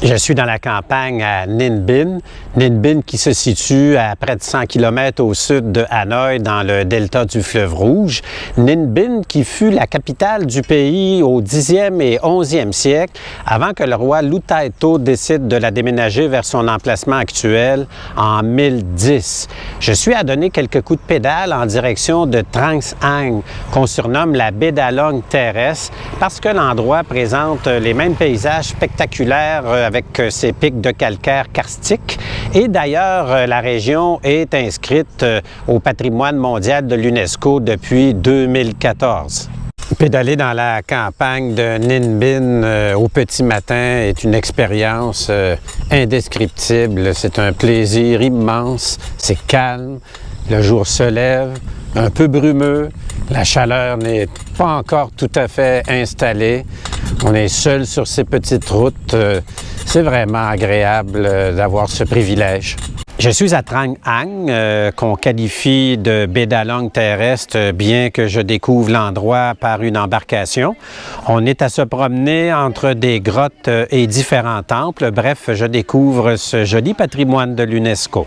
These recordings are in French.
Je suis dans la campagne à Ninh Binh. Ninh Binh qui se situe à près de 100 km au sud de Hanoï, dans le delta du fleuve Rouge. Ninh Binh qui fut la capitale du pays au 10e et 11e siècle, avant que le roi Lutaito décide de la déménager vers son emplacement actuel en 1010. Je suis à donner quelques coups de pédale en direction de Trang Ang, qu'on surnomme la baie d'Along terrestre, parce que l'endroit présente les mêmes paysages spectaculaires avec ses pics de calcaire karstique. Et d'ailleurs, la région est inscrite au patrimoine mondial de l'UNESCO depuis 2014. Pédaler dans la campagne de Ninh Binh au petit matin est une expérience indescriptible. C'est un plaisir immense, c'est calme, le jour se lève, un peu brumeux, la chaleur n'est pas encore tout à fait installée. On est seul sur ces petites routes. C'est vraiment agréable d'avoir ce privilège. Je suis à Trang Ang, qu'on qualifie de baie d'Along terrestre, bien que je découvre l'endroit par une embarcation. On est à se promener entre des grottes et différents temples. Bref, je découvre ce joli patrimoine de l'UNESCO.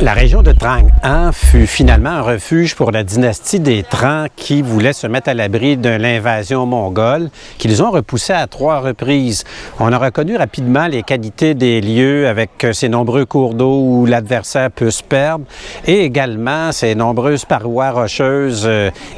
La région de Trang An fut finalement un refuge pour la dynastie des Trang qui voulait se mettre à l'abri de l'invasion mongole, qu'ils ont repoussé à 3 reprises. On a reconnu rapidement les qualités des lieux avec ses nombreux cours d'eau où l'adversaire peut se perdre et également ses nombreuses parois rocheuses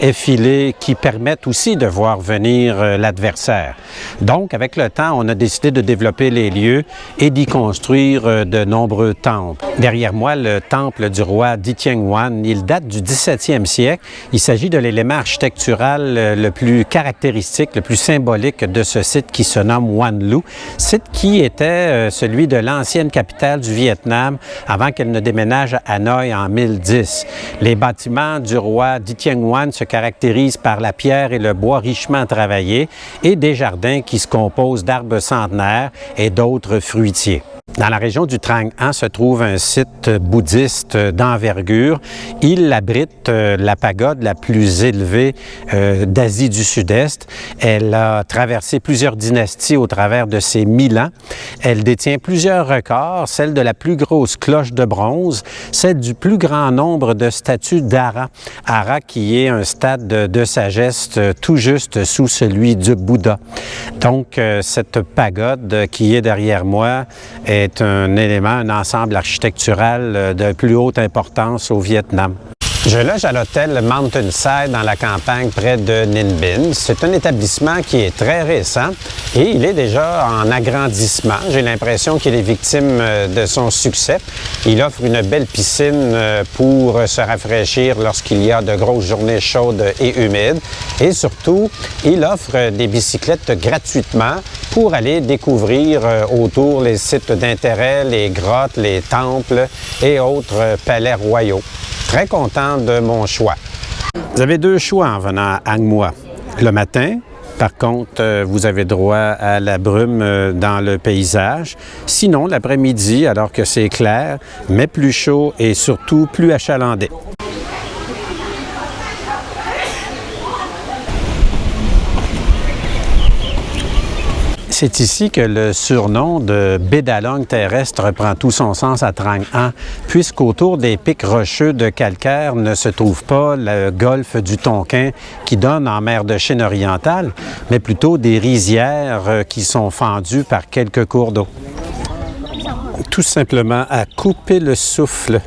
effilées qui permettent aussi de voir venir l'adversaire. Donc, avec le temps, on a décidé de développer les lieux et d'y construire de nombreux temples. Derrière moi, le temple du roi Di Tieng-Hoan, il date du 17e siècle. Il s'agit de l'élément architectural le plus caractéristique, le plus symbolique de ce site qui se nomme Hoan Lu, site qui était celui de l'ancienne capitale du Vietnam avant qu'elle ne déménage à Hanoï en 1010. Les bâtiments du roi Di Tieng-Hoan se caractérisent par la pierre et le bois richement travaillés et des jardins qui se composent d'arbres centenaires et d'autres fruitiers. Dans la région du Trang An se trouve un site bouddhiste d'envergure. Il abrite la pagode la plus élevée d'Asie du Sud-Est. Elle a traversé plusieurs dynasties au travers de ses 1000 ans. Elle détient plusieurs records, celle de la plus grosse cloche de bronze, celle du plus grand nombre de statues d'Ara. Ara qui est un stade de sagesse tout juste sous celui du Bouddha. Donc, cette pagode qui est derrière moi est un élément, un ensemble architectural de plus haute importance au Vietnam. Je loge à l'hôtel Mountainside dans la campagne près de Ninh Binh. C'est un établissement qui est très récent et il est déjà en agrandissement. J'ai l'impression qu'il est victime de son succès. Il offre une belle piscine pour se rafraîchir lorsqu'il y a de grosses journées chaudes et humides. Et surtout, il offre des bicyclettes gratuitement pour aller découvrir autour les sites d'intérêt, les grottes, les temples et autres palais royaux. Très content de mon choix. Vous avez 2 choix en venant à Ang Moi. Le matin, par contre, vous avez droit à la brume dans le paysage. Sinon, l'après-midi, alors que c'est clair, mais plus chaud et surtout plus achalandé. C'est ici que le surnom de baie d'Along terrestre prend tout son sens à Trang An, puisqu'autour des pics rocheux de calcaire ne se trouve pas le golfe du Tonkin qui donne en mer de Chine orientale, mais plutôt des rizières qui sont fendues par quelques cours d'eau. Tout simplement à couper le souffle.